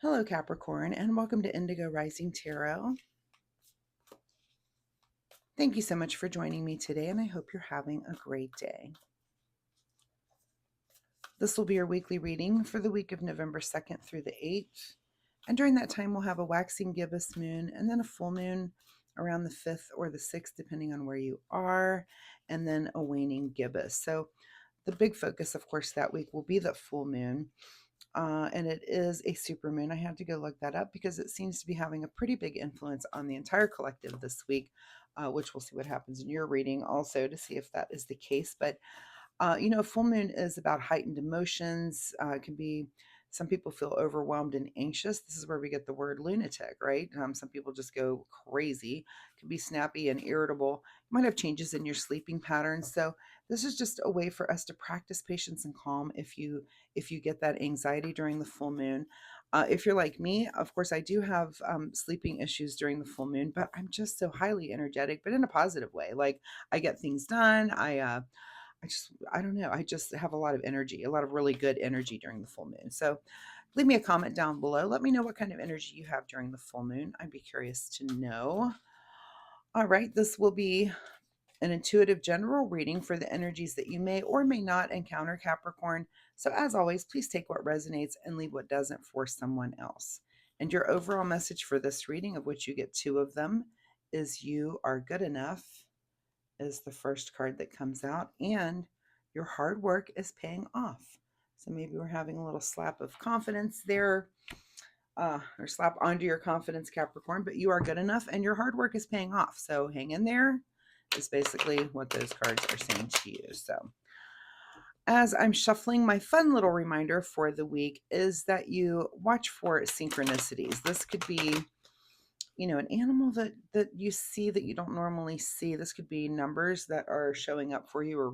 Hello, Capricorn, and welcome to Indigo Rising Tarot. Thank you so much for joining me today, and I hope you're having a great day. This will be your weekly reading for the week of November 2nd through the 8th. And during that time, we'll have a waxing gibbous moon and then a full moon around the 5th or the 6th, depending on where you are, and then a waning gibbous. So the big focus, of course, that week will be the full moon. And it is a supermoon. I had to go look that up because it seems to be having a pretty big influence on the entire collective this week, which we'll see what happens in your reading also to see if that is the case. But, full moon is about heightened emotions. It can be, some people feel overwhelmed and anxious. This is where we get the word lunatic, right? Some people just go crazy, can be snappy and irritable. You might have changes in your sleeping patterns. So this is just a way for us to practice patience and calm if you get that anxiety during the full moon. If you're like me, of course, I do have sleeping issues during the full moon, but I'm just so highly energetic, but in a positive way. Like I get things done. I don't know. I just have a lot of energy, a lot of really good energy during the full moon. So leave me a comment down below. Let me know what kind of energy you have during the full moon. I'd be curious to know. All right, this will be an intuitive general reading for the energies that you may or may not encounter, Capricorn. So, as always, please take what resonates and leave what doesn't for someone else. And your overall message for this reading, of which you get two of them, is you are good enough, is the first card that comes out, and your hard work is paying off. So, maybe we're having a little slap of confidence there. Or slap onto your confidence, Capricorn, but you are good enough and your hard work is paying off. So hang in there is basically what those cards are saying to you. So as I'm shuffling, my fun little reminder for the week is that you watch for synchronicities. This could be, an animal that you see that you don't normally see. This could be numbers that are showing up for you or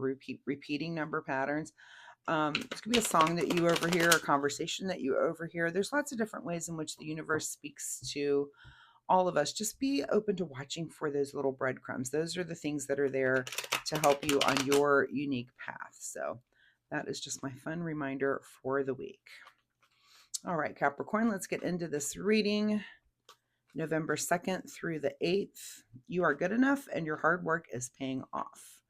repeating number patterns. This could be a song that you overhear, a conversation that you overhear. There's lots of different ways in which the universe speaks to all of us. Just be open to watching for those little breadcrumbs. Those are the things that are there to help you on your unique path. So that is just my fun reminder for the week. All right, Capricorn, let's get into this reading. November 2nd through the 8th. You are good enough and your hard work is paying off.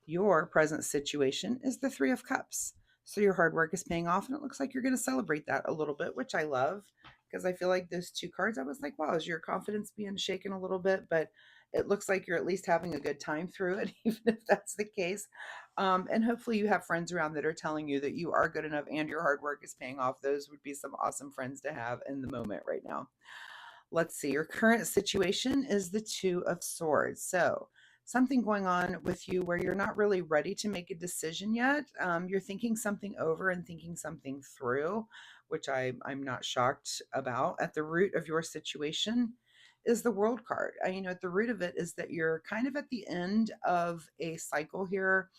Your present situation is the Three of Cups. So your hard work is paying off, and it looks like you're going to celebrate that a little bit, which I love because I feel like those two cards, I was like, wow, is your confidence being shaken a little bit? But it looks like you're at least having a good time through it, even if that's the case. And hopefully you have friends around that are telling you that you are good enough and your hard work is paying off. Those would be some awesome friends to have in the moment right now. Let's see, your current situation is the Two of Swords. So something going on with you where you're not really ready to make a decision yet. You're thinking something over and thinking something through, which I'm not shocked about. At the root of your situation is the World card. At the root of it is that you're kind of at the end of a cycle here.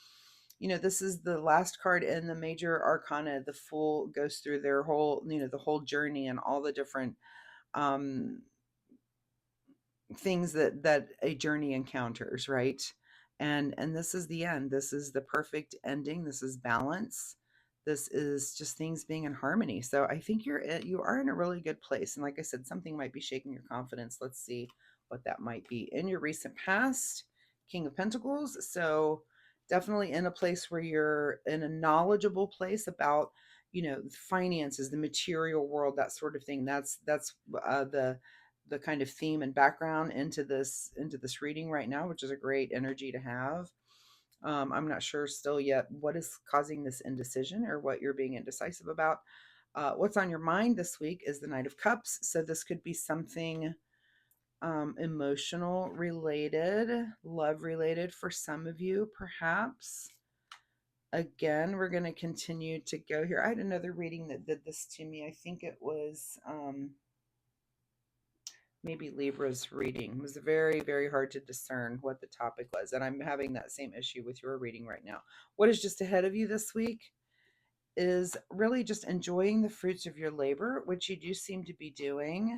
This is the last card in the major arcana. The Fool goes through their whole, the whole journey and all the different um things that a journey encounters, right? And this is the end. This is the perfect ending. This is balance. This is just things being in harmony. So I think you are in a really good place. And like I said, something might be shaking your confidence. Let's see what that might be. In your recent past, King of Pentacles. So definitely in a place where you're in a knowledgeable place about, finances, the material world, that sort of thing. That's the kind of theme and background into this reading right now, which is a great energy to have. I'm not sure still yet what is causing this indecision or what you're being indecisive about. What's on your mind this week is the Knight of Cups. So this could be something emotional related, love related for some of you, perhaps. Again, we're going to continue to go here. I had another reading that did this to me. I think it was maybe Libra's reading. It was very, very hard to discern what the topic was. And I'm having that same issue with your reading right now. What is just ahead of you this week is really just enjoying the fruits of your labor, which you do seem to be doing.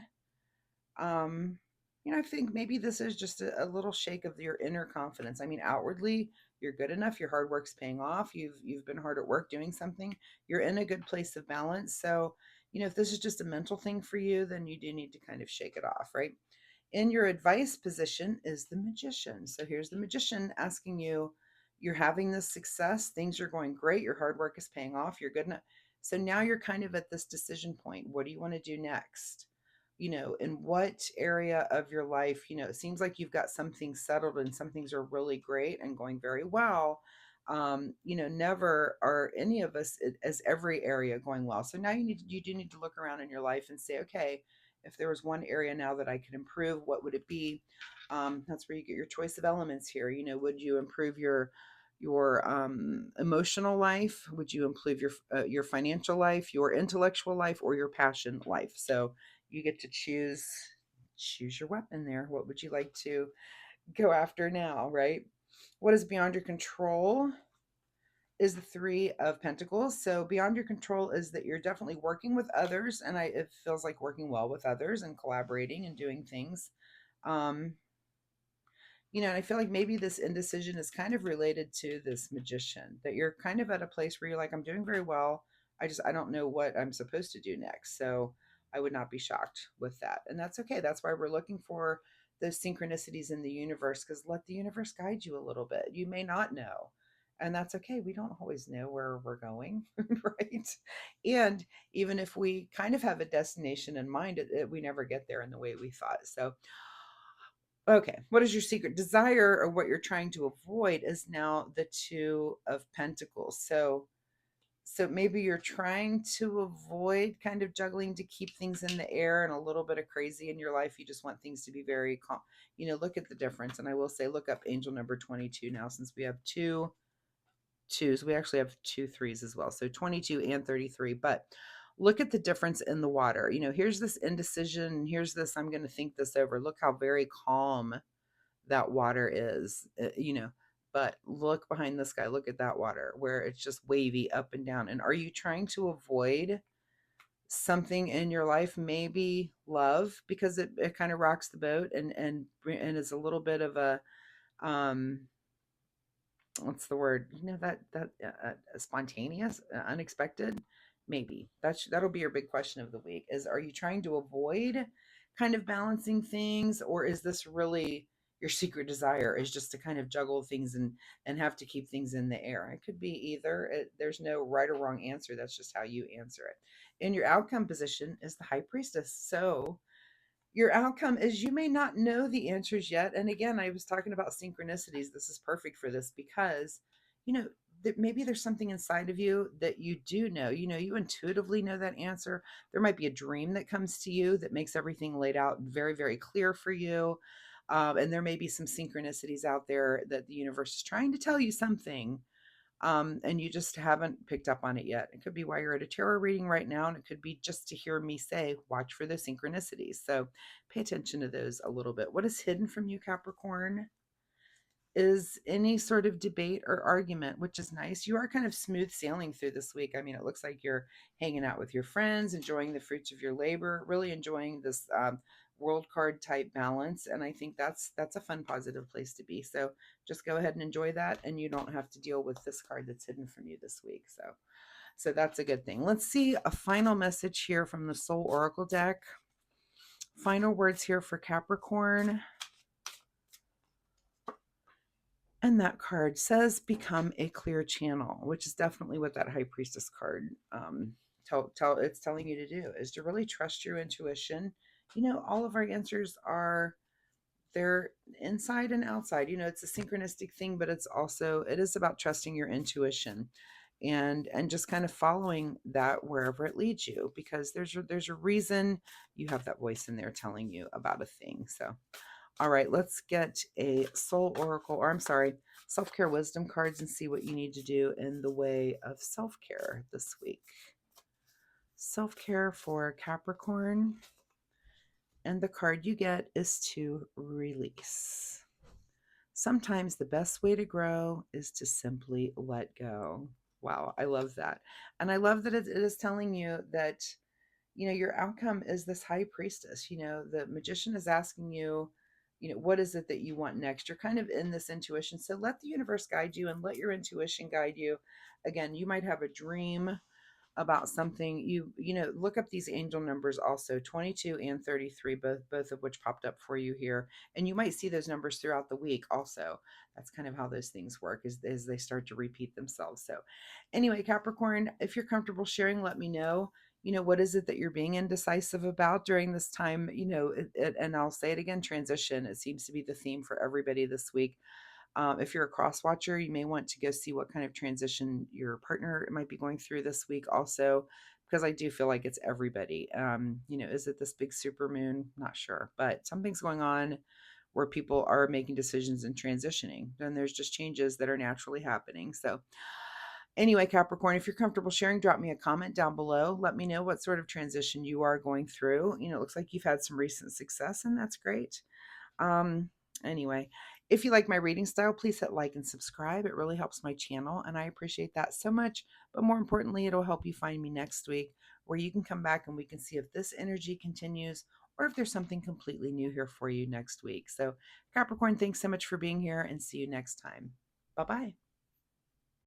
I think maybe this is just a little shake of your inner confidence. I mean, outwardly, you're good enough. Your hard work's paying off. You've been hard at work doing something. You're in a good place of balance. So if this is just a mental thing for you, then you do need to kind of shake it off, right? In your advice position is the magician. So here's the magician asking you, you're having this success, things are going great, your hard work is paying off, you're good enough. So now you're kind of at this decision point. What do you want to do next? In what area of your life, it seems like you've got some things settled and some things are really great and going very well. Never are any of us as every area going well. So now you do need to look around in your life and say, okay, if there was one area now that I could improve, what would it be? That's where you get your choice of elements here. Would you improve your emotional life? Would you improve your financial life, your intellectual life, or your passion life? So you get to choose your weapon there. What would you like to go after now, right? What is beyond your control is the Three of Pentacles. So beyond your control is that you're definitely working with others, and it feels like working well with others and collaborating and doing things. Um, and I feel like maybe this indecision is kind of related to this magician, that you're kind of at a place where you're like, I'm doing very well. I don't know what I'm supposed to do next. So I would not be shocked with that. And that's okay. That's why we're looking for those synchronicities in the universe, because let the universe guide you a little bit. You may not know. And that's okay. We don't always know where we're going, right? And even if we kind of have a destination in mind, we never get there in the way we thought. So okay, what is your secret desire, or what you're trying to avoid is now the Two of Pentacles. So maybe you're trying to avoid kind of juggling to keep things in the air and a little bit of crazy in your life. You just want things to be very calm. Look at the difference. And I will say, look up angel number 22 now, since we have two twos. We actually have two threes as well. So 22 and 33. But look at the difference in the water. Here's this indecision. Here's this, I'm going to think this over. Look how very calm that water is, but look behind this guy, look at that water where it's just wavy up and down. And are you trying to avoid something in your life, maybe love, because it kind of rocks the boat and is a little bit of a um what's the word, spontaneous, unexpected? Maybe that'll be your big question of the week, is are you trying to avoid kind of balancing things, or is this really your secret desire, is just to kind of juggle things and have to keep things in the air? It could be either. There's no right or wrong answer. That's just how you answer it. In your outcome position is the High Priestess. So your outcome is, you may not know the answers yet. And again, I was talking about synchronicities. This is perfect for this because, you know, that maybe there's something inside of you that you do know. You intuitively know that answer. There might be a dream that comes to you that makes everything laid out very, very clear for you. And there may be some synchronicities out there that the universe is trying to tell you something, and you just haven't picked up on it yet. It could be why you're at a tarot reading right now, and it could be just to hear me say, watch for the synchronicities. So pay attention to those a little bit. What is hidden from you, Capricorn, is any sort of debate or argument, which is nice. You are kind of smooth sailing through this week. I mean, it looks like you're hanging out with your friends, enjoying the fruits of your labor, really enjoying this world card type balance. And I think that's a fun, positive place to be. So just go ahead and enjoy that. And you don't have to deal with this card that's hidden from you this week. So that's a good thing. Let's see a final message here from the Soul Oracle deck. Final words here for Capricorn. And that card says, become a clear channel, which is definitely what that High Priestess card it's telling you to do, is to really trust your intuition. All of our answers they're inside and outside. It's a synchronistic thing, but it is about trusting your intuition and just kind of following that wherever it leads you, because there's a reason you have that voice in there telling you about a thing. So all right, let's get a soul oracle, or I'm sorry, self-care wisdom cards, and see what you need to do in the way of self-care this week. Self-care for Capricorn. And the card you get is to release. Sometimes the best way to grow is to simply let go. Wow, I love that. And I love that it is telling you that, your outcome is this High Priestess. The magician is asking you, what is it that you want next? You're kind of in this intuition. So let the universe guide you and let your intuition guide you. Again, you might have a dream about something, you know, look up these angel numbers also, 22 and 33, both of which popped up for you here, and you might see those numbers throughout the week also. That's kind of how those things work, is they start to repeat themselves. So anyway, Capricorn, if you're comfortable sharing, let me know, you know, what is it that you're being indecisive about during this time, you know, and I'll say it again, transition. It seems to be the theme for everybody this week. If you're a cross watcher, you may want to go see what kind of transition your partner might be going through this week, also, because I do feel like it's everybody. You know, is it this big super moon? Not sure, but something's going on where people are making decisions and transitioning. Then there's just changes that are naturally happening. So, anyway, Capricorn, if you're comfortable sharing, drop me a comment down below. Let me know what sort of transition you are going through. You know, it looks like you've had some recent success, and that's great. Um, anyway, if you like my reading style, please hit like and subscribe. It really helps my channel, and I appreciate that so much. But more importantly, it'll help you find me next week, where you can come back and we can see if this energy continues or if there's something completely new here for you next week. So, Capricorn, thanks so much for being here, and see you next time. Bye bye.